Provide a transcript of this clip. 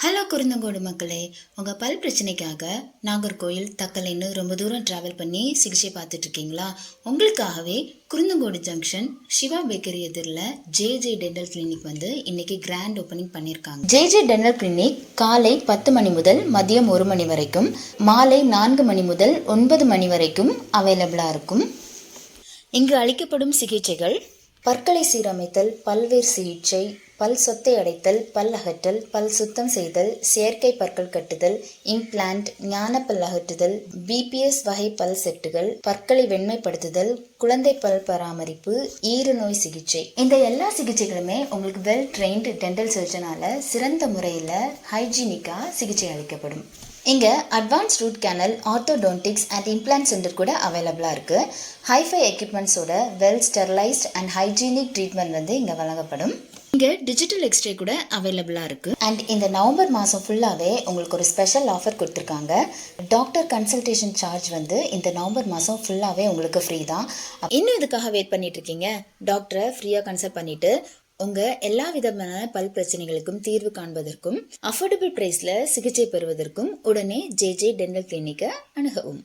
Hello Kurunthancode மக்களே, உங்கள் பல் பிரச்சனைக்காக நாகர்கோயில் தக்கலைன்னு ரொம்ப தூரம் ட்ராவல் பண்ணி சிகிச்சை பார்த்துட்டு இருக்கீங்களா? உங்களுக்காகவே குருந்தங்கோடு ஜங்ஷன் சிவா பேக்கரி எதிரில் ஜேஜே டென்டல் கிளினிக் வந்து இன்னைக்கு கிராண்ட் ஓப்பனிங் பண்ணியிருக்காங்க. ஜேஜே டென்டல் கிளினிக் காலை 10 மணி முதல் மதியம் 1 மணி வரைக்கும், மாலை 4 மணி முதல் 9 மணி வரைக்கும் அவைலபிளாக இருக்கும். இங்கு அளிக்கப்படும் சிகிச்சைகள்: பற்களை சீரமைத்தல், பல்வேறு சிகிச்சை, பல் சொத்தை அடைத்தல், பல் அகற்றல், பல் சுத்தம் செய்தல், செயற்கை பற்கள் கட்டுதல், இம்ப்ளான்ட், ஞானப்பல் அகற்றுதல், பிபிஎஸ் வகை பல் செட்டுகள், பற்களை வெண்மைப்படுத்துதல், குழந்தை பல் பராமரிப்பு, ஈறு நோய் சிகிச்சை. இந்த எல்லா சிகிச்சைகளுமே உங்களுக்கு வெல் ட்ரெயின்டு டென்டல் சர்ஜனால சிறந்த முறையில் ஹைஜீனிக்காக சிகிச்சை அளிக்கப்படும். இங்கே advance root canal, orthodontics and implant centre கூட அவைலபிளாக இருக்குது. ஹைஃபை எக்யூப்மெண்ட்ஸோட well sterilised and hygienic treatment வந்து இங்கே வழங்கப்படும். இங்கே டிஜிட்டல் எக்ஸ்ரே கூட அவைலபிளாக இருக்குது. அண்ட் இந்த நவம்பர் மாதம் ஃபுல்லாகவே உங்களுக்கு ஒரு ஸ்பெஷல் ஆஃபர் கொடுத்துருக்காங்க. டாக்டர் கன்சல்டேஷன் சார்ஜ் வந்து இந்த நவம்பர் மாதம் ஃபுல்லாகவே உங்களுக்கு ஃப்ரீ தான். இன்னும் இதுக்காக வெயிட் பண்ணிட்டு இருக்கீங்க? டாக்டரை ஃப்ரீயாக கன்சல்ட் பண்ணிவிட்டு உங்கள் எல்லா விதமான பல் பிரச்சனைகளுக்கும் தீர்வு காண்பதற்கும் அஃபோர்டபுள் ப்ரைஸில் சிகிச்சை பெறுவதற்கும் உடனே ஜேஜே டென்டல் கிளினிக்கை அணுகவும்.